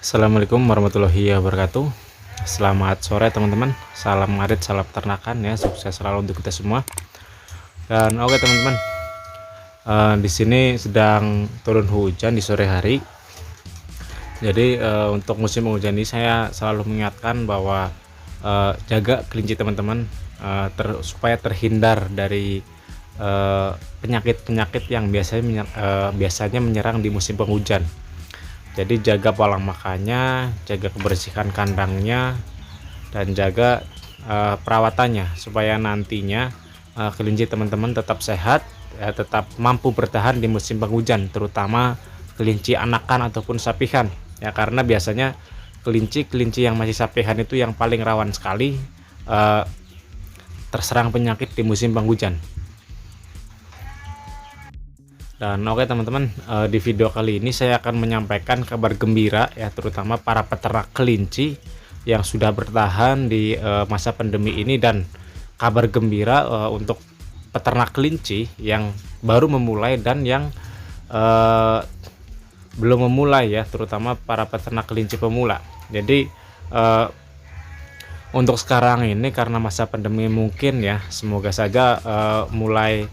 Assalamualaikum warahmatullahi wabarakatuh. Selamat sore teman-teman. Salam ngarit, salam peternakan ya. Sukses selalu untuk kita semua. Dan oke teman-teman, di sini sedang turun hujan di sore hari. Jadi untuk musim hujan ini saya selalu mengingatkan bahwa jaga kelinci teman-teman, supaya terhindar dari penyakit-penyakit yang biasanya menyerang di musim penghujan. Jadi jaga pola makannya, jaga kebersihan kandangnya, dan jaga perawatannya supaya nantinya kelinci teman-teman tetap sehat, ya, tetap mampu bertahan di musim penghujan, terutama kelinci anakan ataupun sapihan ya, karena biasanya kelinci yang masih sapihan itu yang paling rawan sekali eh, terserang penyakit di musim penghujan. Dan oke teman-teman, di video kali ini saya akan menyampaikan kabar gembira ya, terutama para peternak kelinci yang sudah bertahan di masa pandemi ini, dan kabar gembira untuk peternak kelinci yang baru memulai dan yang eh, belum memulai ya, terutama para peternak kelinci pemula. Jadi untuk sekarang ini karena masa pandemi mungkin ya, semoga saja mulai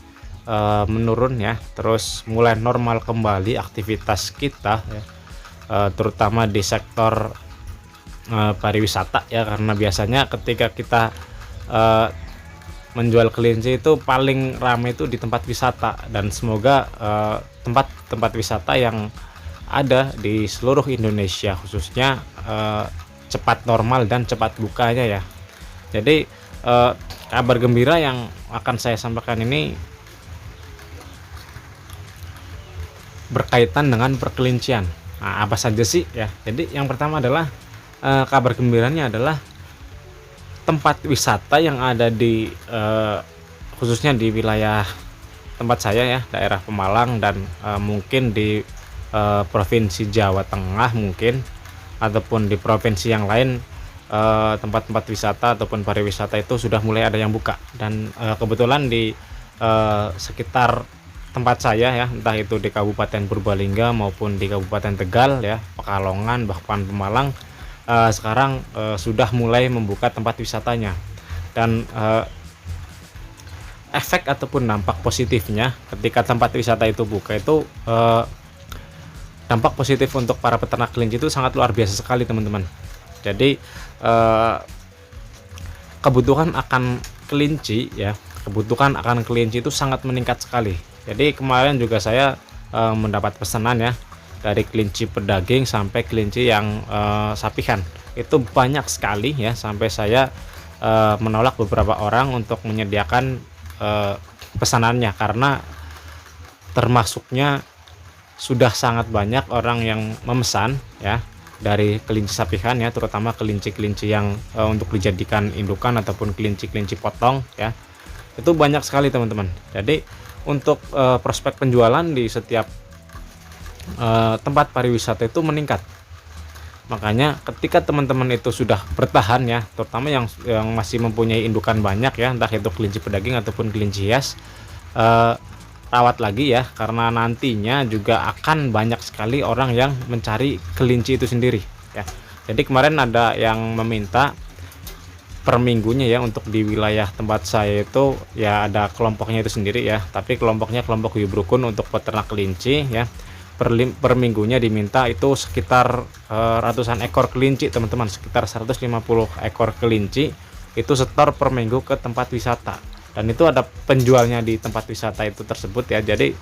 menurun ya, terus mulai normal kembali aktivitas kita ya, terutama di sektor pariwisata ya, karena biasanya ketika kita eh, menjual kelinci itu paling ramai itu di tempat wisata, dan semoga tempat-tempat wisata yang ada di seluruh Indonesia khususnya cepat normal dan cepat bukanya ya. Jadi kabar gembira yang akan saya sampaikan ini berkaitan dengan perkelincian. Nah, apa saja sih ya? Jadi yang pertama adalah kabar gembiranya adalah tempat wisata yang ada di khususnya di wilayah tempat saya ya, daerah Pemalang, dan mungkin di provinsi Jawa Tengah mungkin, ataupun di provinsi yang lain, tempat-tempat wisata ataupun pariwisata itu sudah mulai ada yang buka. Dan kebetulan di sekitar tempat saya ya, entah itu di Kabupaten Purbalingga maupun di Kabupaten Tegal ya, Pekalongan, bahkan Pemalang, sekarang sudah mulai membuka tempat wisatanya. Dan efek ataupun dampak positifnya ketika tempat wisata itu buka itu, dampak positif untuk para peternak kelinci itu sangat luar biasa sekali teman-teman. Jadi kebutuhan akan kelinci ya, kebutuhan akan kelinci itu sangat meningkat sekali. Jadi kemarin juga saya mendapat pesanan ya, dari kelinci pedaging sampai kelinci yang sapihan. Itu banyak sekali ya, sampai saya menolak beberapa orang untuk menyediakan pesanannya, karena termasuknya sudah sangat banyak orang yang memesan ya, dari kelinci sapihan ya, terutama kelinci-kelinci yang untuk dijadikan indukan ataupun kelinci-kelinci potong ya. Itu banyak sekali teman-teman. Jadi untuk prospek penjualan di setiap tempat pariwisata itu meningkat. Makanya ketika teman-teman itu sudah bertahan ya, terutama yang masih mempunyai indukan banyak ya, entah itu kelinci pedaging ataupun kelinci hias, eh, rawat lagi ya, karena nantinya juga akan banyak sekali orang yang mencari kelinci itu sendiri ya. Jadi kemarin ada yang meminta per minggunya ya, untuk di wilayah tempat saya itu ya ada kelompoknya itu sendiri ya, tapi kelompoknya kelompok Yubrukun untuk peternak kelinci ya. Per minggunya diminta itu sekitar ratusan ekor kelinci teman-teman, sekitar 150 ekor kelinci itu setor per minggu ke tempat wisata, dan itu ada penjualnya di tempat wisata itu tersebut ya. Jadi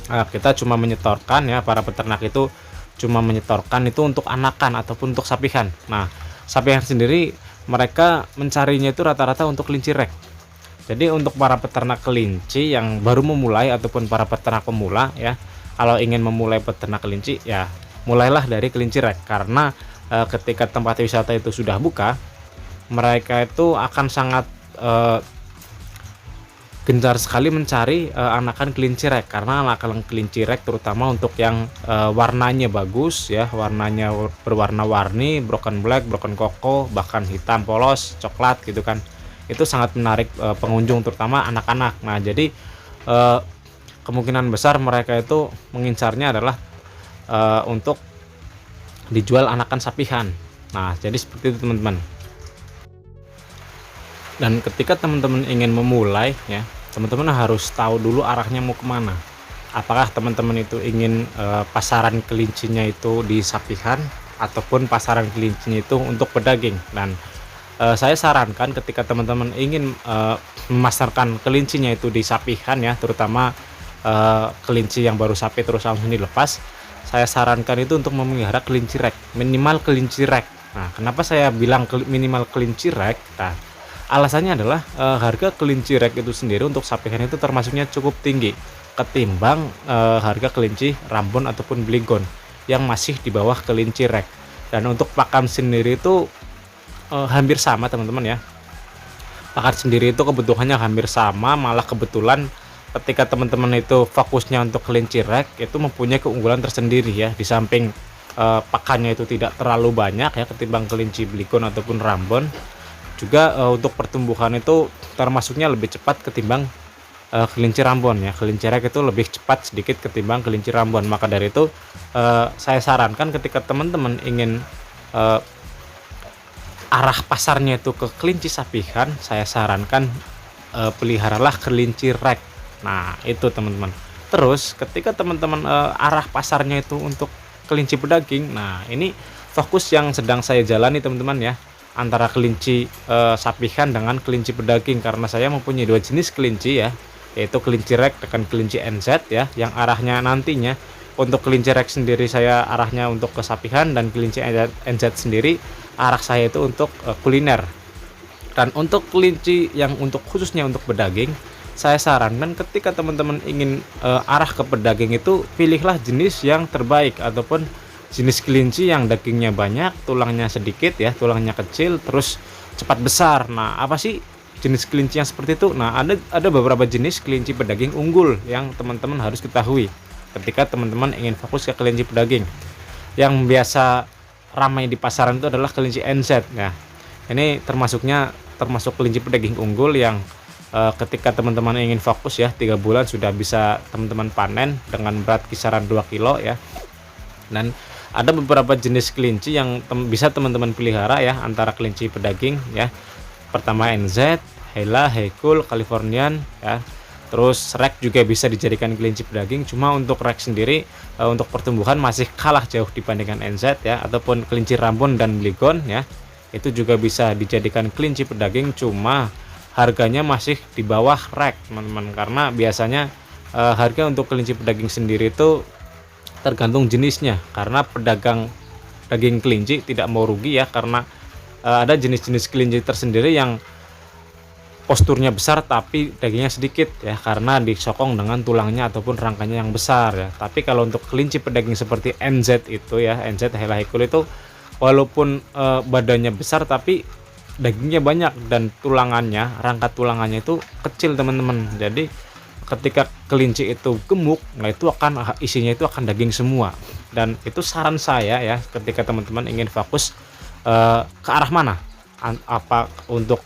kita cuma menyetorkan ya, para peternak itu cuma menyetorkan itu untuk anakan ataupun untuk sapihan. Nah, sapihan sendiri mereka mencarinya itu rata-rata untuk kelinci rek. Jadi untuk para peternak kelinci yang baru memulai ataupun para peternak pemula ya, kalau ingin memulai peternak kelinci ya, mulailah dari kelinci rek, karena ketika tempat wisata itu sudah buka, mereka itu akan sangat gencar sekali mencari anakan kelinci rek, karena anakan kelinci rek terutama untuk yang warnanya bagus ya, warnanya berwarna-warni, broken black, broken cocoa, bahkan hitam polos, coklat gitu kan. Itu sangat menarik pengunjung, terutama anak-anak. Nah, jadi kemungkinan besar mereka itu mengincarnya adalah untuk dijual anakan sapihan. Nah, jadi seperti itu teman-teman. Dan ketika teman-teman ingin memulai ya, teman-teman harus tahu dulu arahnya mau kemana. Apakah teman-teman itu ingin pasaran kelincinya itu di sapihan ataupun pasaran kelincinya itu untuk pedaging. Dan saya sarankan ketika teman-teman ingin memasarkan kelincinya itu di sapihan ya, terutama kelinci yang baru sapi terus langsung dilepas, saya sarankan itu untuk memelihara kelinci rek, minimal kelinci rek. Nah, kenapa saya bilang minimal kelinci rek? Nah, alasannya adalah harga kelinci rek itu sendiri untuk sapihan itu termasuknya cukup tinggi ketimbang harga kelinci rambon ataupun beligon yang masih di bawah kelinci rek. Dan untuk pakan sendiri itu hampir sama teman-teman ya. Pakan sendiri itu kebutuhannya hampir sama, malah kebetulan ketika teman-teman itu fokusnya untuk kelinci rek itu mempunyai keunggulan tersendiri ya. Di samping pakannya itu tidak terlalu banyak ya ketimbang kelinci beligon ataupun rambon, juga untuk pertumbuhan itu termasuknya lebih cepat ketimbang kelinci rambon ya. Kelinci rek itu lebih cepat sedikit ketimbang kelinci rambon. Maka dari itu saya sarankan ketika teman-teman ingin arah pasarnya itu ke kelinci sapihan, saya sarankan peliharalah kelinci rek. Nah, itu teman-teman. Terus ketika teman-teman arah pasarnya itu untuk kelinci pedaging, nah ini fokus yang sedang saya jalani teman-teman ya, antara kelinci sapihan dengan kelinci pedaging, karena saya mempunyai dua jenis kelinci ya, yaitu kelinci rek dengan kelinci NZ ya, yang arahnya nantinya untuk kelinci rek sendiri saya arahnya untuk ke sapihan, dan kelinci NZ sendiri arah saya itu untuk kuliner. Dan untuk kelinci yang untuk khususnya untuk pedaging, saya sarankan ketika teman-teman ingin arah ke pedaging itu pilihlah jenis yang terbaik ataupun jenis kelinci yang dagingnya banyak, tulangnya sedikit ya, tulangnya kecil, terus cepat besar. Nah, apa sih jenis kelinci yang seperti itu? Nah, ada beberapa jenis kelinci pedaging unggul yang teman-teman harus ketahui ketika teman-teman ingin fokus ke kelinci pedaging. Yang biasa ramai di pasaran itu adalah kelinci NZ. Nah, ini termasuk kelinci pedaging unggul yang ketika teman-teman ingin fokus ya 3 bulan sudah bisa teman-teman panen dengan berat kisaran 2 kilo ya. Dan ada beberapa jenis kelinci yang bisa teman-teman pelihara ya, antara kelinci pedaging ya. Pertama NZ, Hela, Hekul, Californian ya. Terus rek juga bisa dijadikan kelinci pedaging, cuma untuk rek sendiri untuk pertumbuhan masih kalah jauh dibandingkan NZ ya, ataupun kelinci rambon dan beligon ya. Itu juga bisa dijadikan kelinci pedaging, cuma harganya masih di bawah rek teman-teman, karena biasanya harga untuk kelinci pedaging sendiri itu tergantung jenisnya, karena pedagang daging kelinci tidak mau rugi ya, karena ada jenis-jenis kelinci tersendiri yang posturnya besar tapi dagingnya sedikit ya, karena disokong dengan tulangnya ataupun rangkanya yang besar ya. Tapi kalau untuk kelinci pedaging seperti NZ itu ya, NZ Hela Hekul itu walaupun badannya besar tapi dagingnya banyak dan rangka tulangannya itu kecil teman-teman. Jadi ketika kelinci itu gemuk, nah itu isinya itu akan daging semua. Dan itu saran saya ya, ketika teman-teman ingin fokus ke arah mana, apa untuk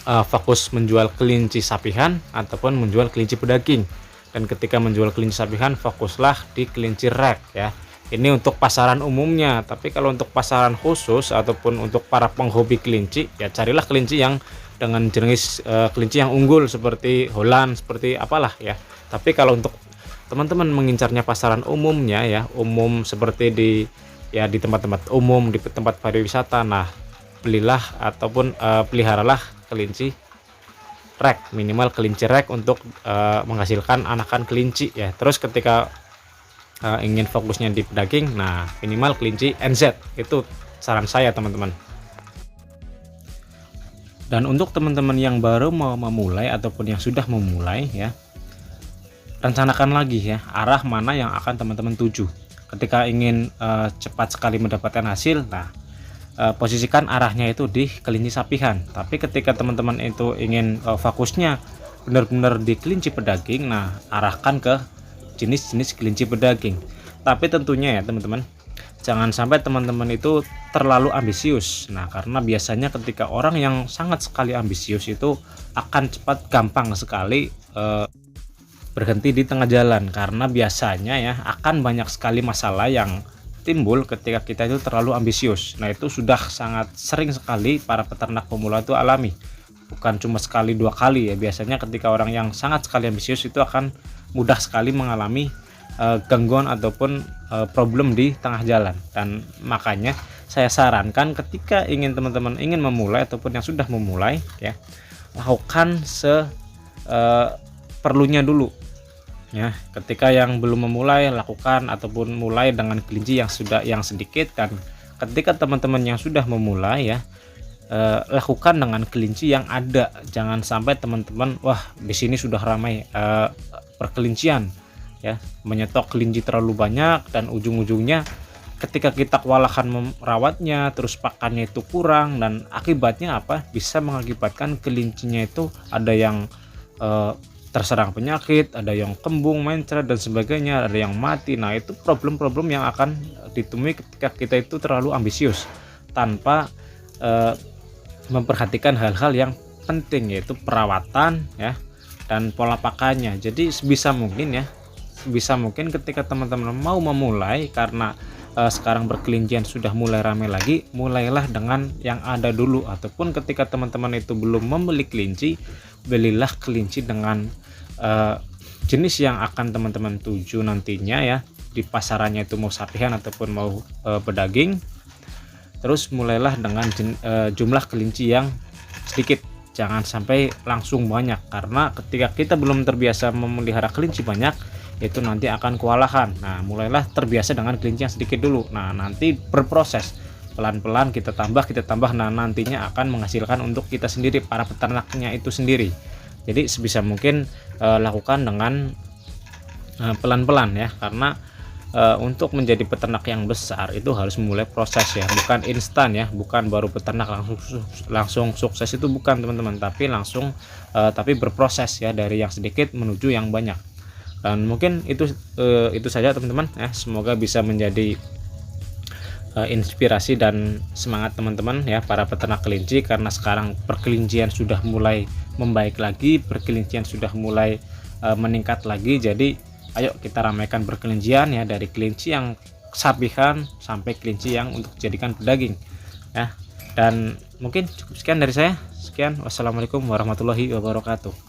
fokus menjual kelinci sapihan ataupun menjual kelinci pedaging. Dan ketika menjual kelinci sapihan, fokuslah di kelinci rek ya. Ini untuk pasaran umumnya, tapi kalau untuk pasaran khusus ataupun untuk para penghobi kelinci ya, carilah kelinci yang dengan jenis kelinci yang unggul seperti Holland, seperti apalah ya. Tapi kalau untuk teman-teman mengincarnya pasaran umumnya ya, umum seperti di tempat-tempat umum, di tempat pariwisata, nah belilah ataupun peliharalah kelinci rek, minimal kelinci rek untuk menghasilkan anakan kelinci ya. Terus ketika ingin fokusnya di pedaging, nah minimal kelinci NZ, itu saran saya teman-teman. Dan untuk teman-teman yang baru mau memulai ataupun yang sudah memulai ya, rencanakan lagi ya arah mana yang akan teman-teman tuju. Ketika ingin cepat sekali mendapatkan hasil, nah posisikan arahnya itu di kelinci sapihan. Tapi ketika teman-teman itu ingin fokusnya benar-benar di kelinci pedaging, nah arahkan ke jenis-jenis kelinci pedaging. Tapi tentunya ya teman-teman, jangan sampai teman-teman itu terlalu ambisius. Nah, karena biasanya ketika orang yang sangat sekali ambisius itu akan gampang sekali berhenti di tengah jalan, karena biasanya ya akan banyak sekali masalah yang timbul ketika kita itu terlalu ambisius. Nah, itu sudah sangat sering sekali para peternak pemula itu alami. Bukan cuma sekali dua kali ya, biasanya ketika orang yang sangat sekali ambisius itu akan mudah sekali mengalami gangguan ataupun problem di tengah jalan. Dan makanya saya sarankan ketika teman-teman ingin memulai ataupun yang sudah memulai ya, lakukan perlunya dulu ya. Ketika yang belum memulai, lakukan ataupun mulai dengan kelinci yang sedikit. Dan ketika teman-teman yang sudah memulai ya, lakukan dengan kelinci yang ada. Jangan sampai teman-teman wah di sini sudah ramai perkelincian ya, menyetok kelinci terlalu banyak, dan ujung-ujungnya ketika kita kewalahan merawatnya, terus pakannya itu kurang, dan akibatnya apa? Bisa mengakibatkan kelincinya itu ada yang terserang penyakit, ada yang kembung, mencret dan sebagainya, ada yang mati. Nah, itu problem-problem yang akan ditemui ketika kita itu terlalu ambisius tanpa memperhatikan hal-hal yang penting, yaitu perawatan ya dan pola pakannya. Jadi sebisa mungkin ketika teman-teman mau memulai, karena sekarang perkelincian sudah mulai ramai lagi, mulailah dengan yang ada dulu. Ataupun ketika teman-teman itu belum membeli kelinci, belilah kelinci dengan jenis yang akan teman-teman tuju nantinya ya, di pasarannya itu mau sapihan ataupun mau pedaging. Terus mulailah dengan jumlah kelinci yang sedikit, jangan sampai langsung banyak, karena ketika kita belum terbiasa memelihara kelinci banyak, itu nanti akan kewalahan. Nah, mulailah terbiasa dengan kelinci yang sedikit dulu. Nah, nanti berproses pelan-pelan kita tambah. Nah, nantinya akan menghasilkan untuk kita sendiri, para peternaknya itu sendiri. Jadi sebisa mungkin lakukan dengan pelan-pelan ya, karena untuk menjadi peternak yang besar itu harus memulai proses ya, bukan instan ya, bukan baru peternak langsung sukses, itu bukan teman-teman, tapi berproses ya, dari yang sedikit menuju yang banyak. Dan mungkin itu saja teman-teman ya, semoga bisa menjadi inspirasi dan semangat teman-teman ya, para peternak kelinci, karena sekarang perkelincian sudah mulai membaik lagi, perkelincian sudah mulai meningkat lagi. Jadi ayo kita ramaikan perkelincian ya, dari kelinci yang sapihan sampai kelinci yang untuk dijadikan pedaging ya. Dan mungkin cukup sekian dari saya. Sekian, wassalamualaikum warahmatullahi wabarakatuh.